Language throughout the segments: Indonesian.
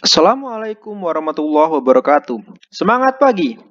Assalamualaikum warahmatullahi wabarakatuh. Semangat pagi.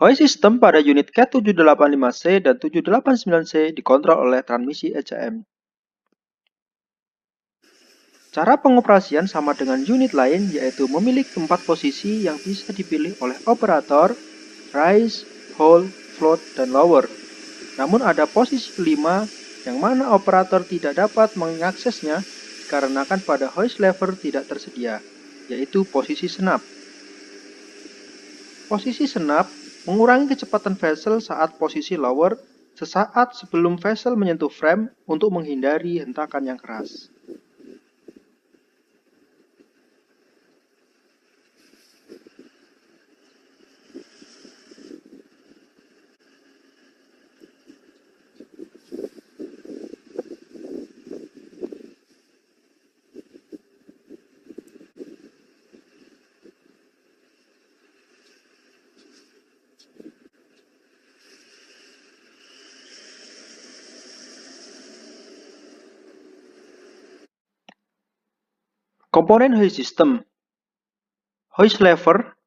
Hoist sistem pada unit K785C dan 789C dikontrol oleh transmisi ECM. Cara pengoperasian sama dengan unit lain, yaitu memiliki 4 posisi yang bisa dipilih oleh operator, rise, hold, float, dan lower. Namun ada posisi kelima yang mana operator tidak dapat mengaksesnya dikarenakan pada hoist lever tidak tersedia, yaitu posisi senap. Posisi senap mengurangi kecepatan vessel saat posisi lower sesaat sebelum vessel menyentuh frame untuk menghindari hentakan yang keras. Komponen hoist system: hoist lever,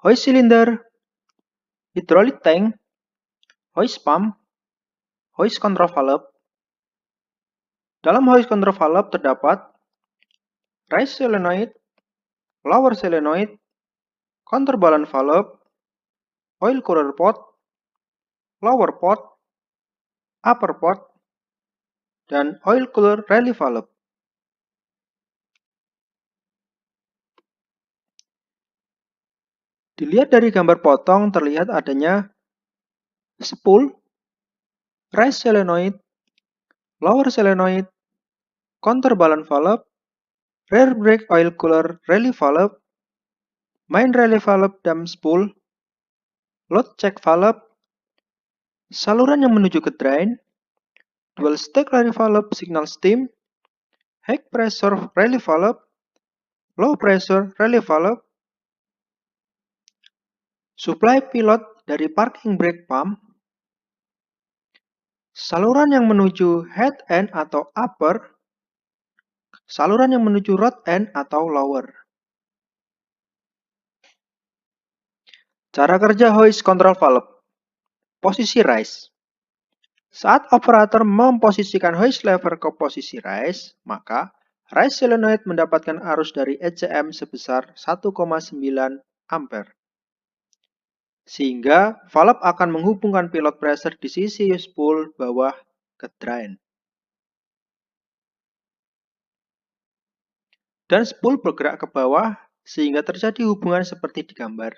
hoist cylinder, hydraulic tank, hoist pump, hoist control valve. Dalam hoist control valve terdapat rise solenoid, lower solenoid, counterbalance valve, oil cooler pot, lower pot, upper pot, dan oil cooler relay valve. Dilihat dari gambar potong terlihat adanya spool, rise solenoid, lower solenoid, counterbalance valve, rear brake oil cooler relay valve, main relay valve dam spool, load check valve, saluran yang menuju ke drain, dual stack relay valve signal steam, high pressure relay valve, low pressure relay valve, supply pilot dari parking brake pump, saluran yang menuju head end atau upper, saluran yang menuju rod end atau lower. Cara kerja hoist control valve. Posisi rise. Saat operator memposisikan hoist lever ke posisi rise, maka rise solenoid mendapatkan arus dari ECM sebesar 1,9 ampere. Sehingga valve akan menghubungkan pilot pressure di sisi spool bawah ke drain. Dan spool bergerak ke bawah sehingga terjadi hubungan seperti di gambar.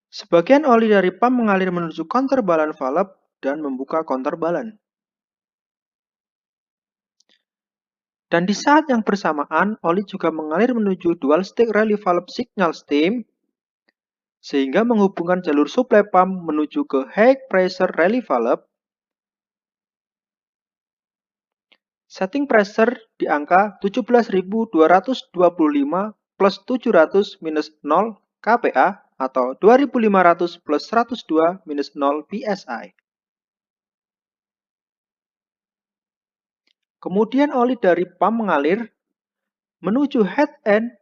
Sebagian oli dari pump mengalir menuju counterbalance valve dan membuka counterbalance. Dan di saat yang bersamaan, oli juga mengalir menuju dual stack relay valve signal steam sehingga menghubungkan jalur supply pump menuju ke high pressure relay valve. Setting pressure di angka 17.225 plus 700 minus 0 kPa atau 2.500 plus 102 minus 0 psi. Kemudian oli dari pump mengalir menuju head end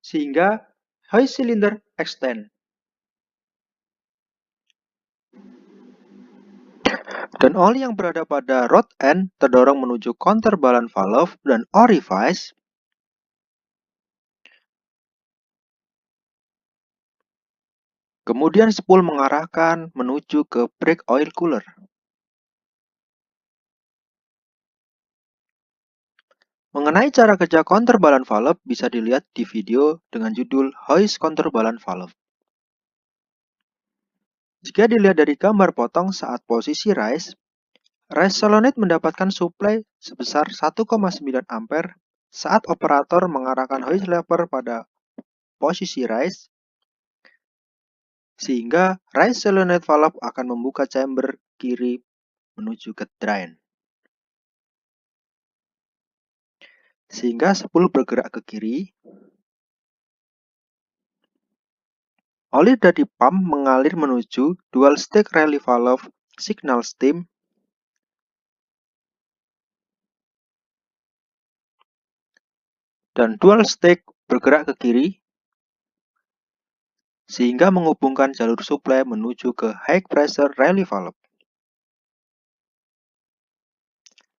sehingga hoist cylinder extend. Dan oli yang berada pada rod end terdorong menuju counterbalance valve dan orifice. Kemudian spool mengarahkan menuju ke brake oil cooler. Mengenai cara kerja counterbalance valve bisa dilihat di video dengan judul Hoist Counterbalance Valve. Jika dilihat dari gambar potong saat posisi rise solenoid mendapatkan suplai sebesar 1,9 ampere saat operator mengarahkan hoist lever pada posisi rise, sehingga rise solenoid valve akan membuka chamber kiri menuju ke drain. Sehingga spool bergerak ke kiri. Oli dari pump mengalir menuju dual stack relay valve signal steam. dan dual stick bergerak ke kiri sehingga menghubungkan jalur suplai menuju ke high pressure rally valve.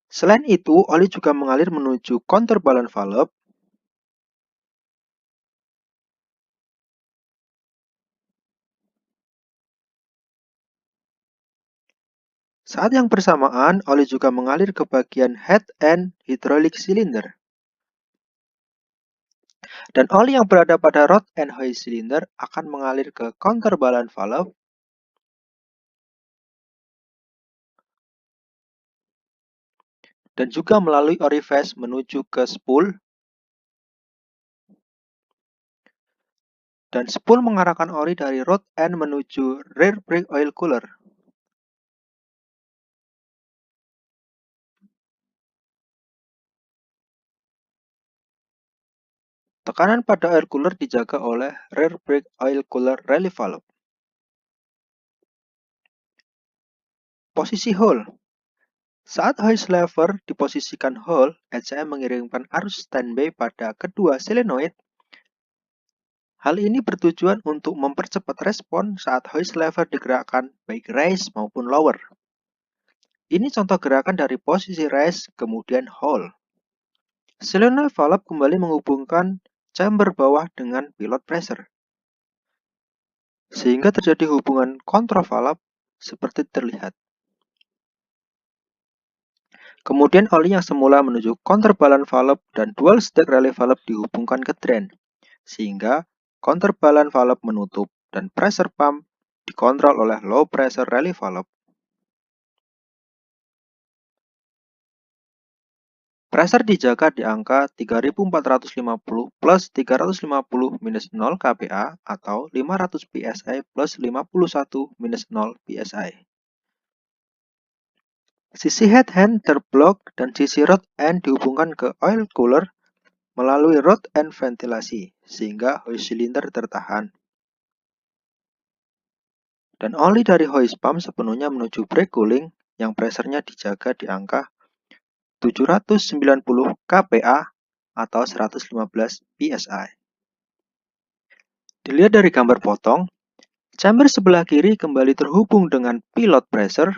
Selain itu, oli juga mengalir menuju counterbalance valve saat yang bersamaan. Oli juga mengalir ke bagian head and hydraulic cylinder. Dan oli yang berada pada rod and hose cylinder akan mengalir ke counterbalance valve dan juga melalui orifice menuju ke spool, dan spool mengarahkan oli dari rod end menuju rear brake oil cooler. Tekanan pada oil cooler dijaga oleh rear brake oil cooler rally valve. Posisi hole. Saat hose lever diposisikan hole, ECM mengirimkan arus standby pada kedua solenoid. Hal ini bertujuan untuk mempercepat respon saat hose lever digerakkan baik raise maupun lower. Ini contoh gerakan dari posisi raise kemudian hole. Solenoid valve kembali menghubungkan chamber bawah dengan pilot pressure, sehingga terjadi hubungan control valve seperti terlihat. Kemudian oli yang semula menuju counterbalance valve dan dual stack rally valve dihubungkan ke drain, sehingga counterbalance valve menutup dan pressure pump dikontrol oleh low pressure rally valve. Pressure dijaga di angka 3450 plus 350 minus 0 kPa atau 500 psi plus 51 minus 0 psi. Sisi head end terblok dan sisi rod end dihubungkan ke oil cooler melalui rod end ventilasi, sehingga hose cylinder tertahan. Dan oli dari hose pump sepenuhnya menuju brake cooling yang pressure-nya dijaga di angka 790 kPa atau 115 psi. Dilihat dari gambar potong, chamber sebelah kiri kembali terhubung dengan pilot pressure,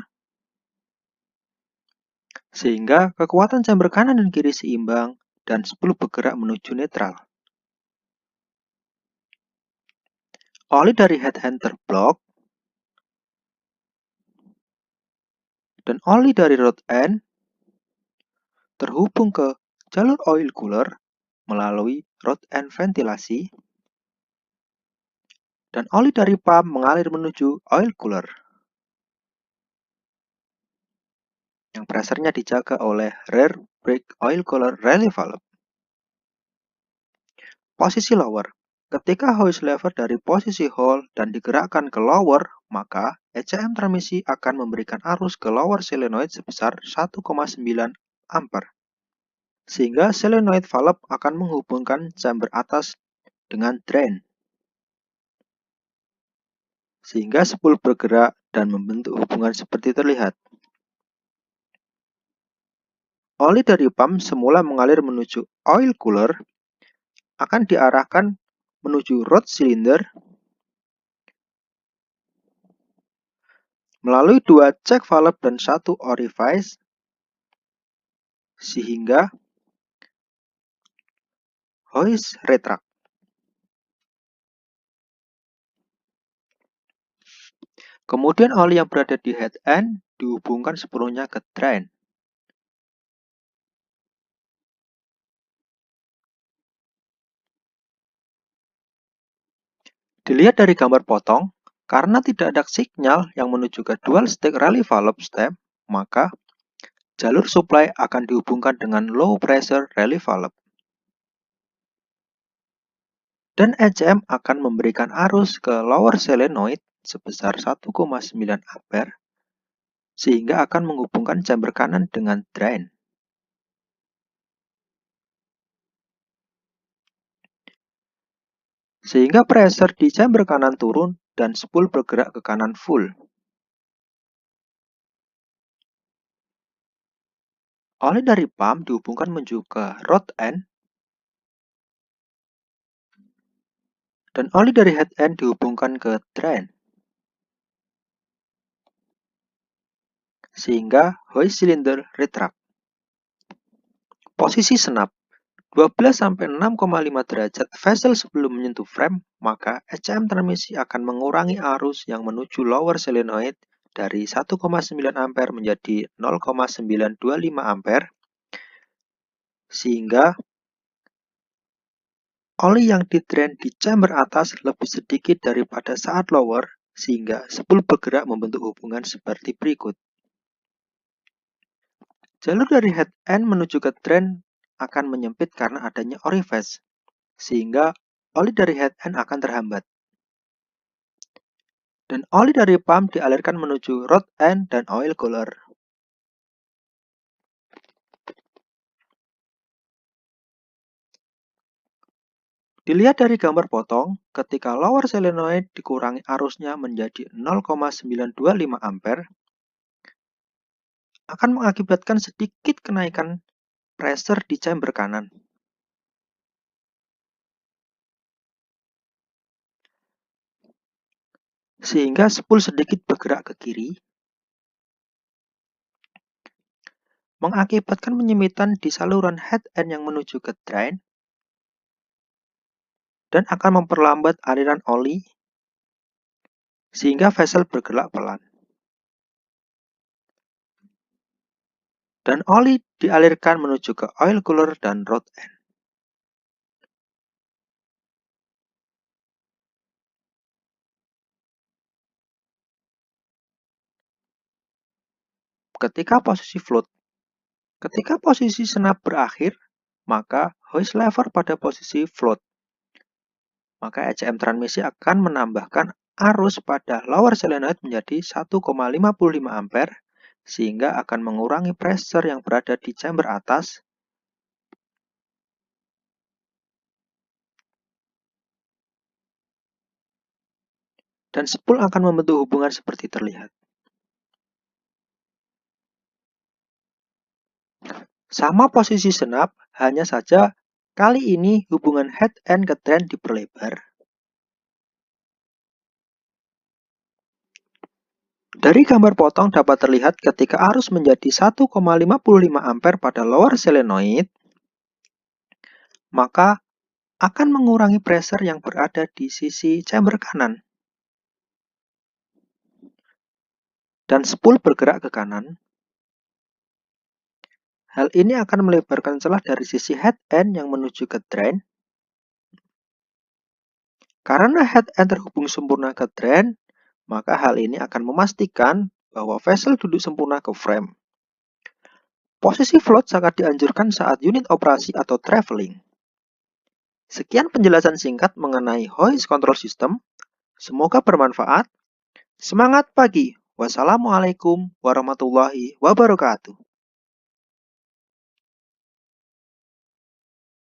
sehingga kekuatan chamber kanan dan kiri seimbang dan spool bergerak menuju netral. Oli dari head end terblok dan oli dari rod end terhubung ke jalur oil cooler melalui rod end ventilasi, dan oli dari pump mengalir menuju oil cooler yang pressure-nya dijaga oleh rear brake oil cooler rally valve. Posisi lower. Ketika hose lever dari posisi hole dan digerakkan ke lower, maka ECM transmisi akan memberikan arus ke lower solenoid sebesar 1,9 ampere. Sehingga solenoid valve akan menghubungkan chamber atas dengan drain, sehingga spool bergerak dan membentuk hubungan seperti terlihat. Oli dari pump semula mengalir menuju oil cooler akan diarahkan menuju rod cylinder melalui dua check valve dan satu orifice, sehingga hose retract. Kemudian oli yang berada di head end dihubungkan sepenuhnya ke drain. Dilihat dari gambar potong, karena tidak ada sinyal yang menuju ke dual stack rally valve stem, maka jalur supply akan dihubungkan dengan low pressure rally valve. Dan ECM akan memberikan arus ke lower solenoid sebesar 1,9 ampere, sehingga akan menghubungkan chamber kanan dengan drain. Sehingga pressure di chamber kanan turun dan spool bergerak ke kanan full. Oli dari pump dihubungkan menuju ke rod end Dan oli dari head end dihubungkan ke drain, sehingga hoist cylinder retract. Posisi senap 12-6,5 derajat vessel sebelum menyentuh frame, maka ECM transmisi akan mengurangi arus yang menuju lower solenoid dari 1,9 ampere menjadi 0,925 ampere, sehingga oli yang di-drain di chamber atas lebih sedikit daripada saat lower, sehingga spool bergerak membentuk hubungan seperti berikut. Jalur dari head end menuju ke drain akan menyempit karena adanya orifice, sehingga oli dari head end akan terhambat. Dan oli dari pump dialirkan menuju rod end dan oil cooler. Dilihat dari gambar potong, ketika lower solenoid dikurangi arusnya menjadi 0,925 ampere, akan mengakibatkan sedikit kenaikan pressure di chamber kanan. Sehingga spool sedikit bergerak ke kiri, mengakibatkan penyempitan di saluran head end yang menuju ke drain, dan akan memperlambat aliran oli, sehingga vessel bergerak pelan. Dan oli dialirkan menuju ke oil cooler dan rod end. Ketika posisi senap berakhir, maka hoist lever pada posisi float. Maka ECM transmisi akan menambahkan arus pada lower solenoid menjadi 1,55 ampere, sehingga akan mengurangi pressure yang berada di chamber atas, dan spool akan membentuk hubungan seperti terlihat. Sama posisi senap, hanya saja kali ini hubungan head end ke drain diperlebar. Dari gambar potong dapat terlihat ketika arus menjadi 1,55 ampere pada lower solenoid, maka akan mengurangi pressure yang berada di sisi chamber kanan. Dan spool bergerak ke kanan. Hal ini akan melebarkan celah dari sisi head end yang menuju ke drain. Karena head end terhubung sempurna ke drain, maka hal ini akan memastikan bahwa vessel duduk sempurna ke frame. Posisi float sangat dianjurkan saat unit operasi atau traveling. Sekian penjelasan singkat mengenai hoist control system. Semoga bermanfaat. Semangat pagi. Wassalamualaikum warahmatullahi wabarakatuh.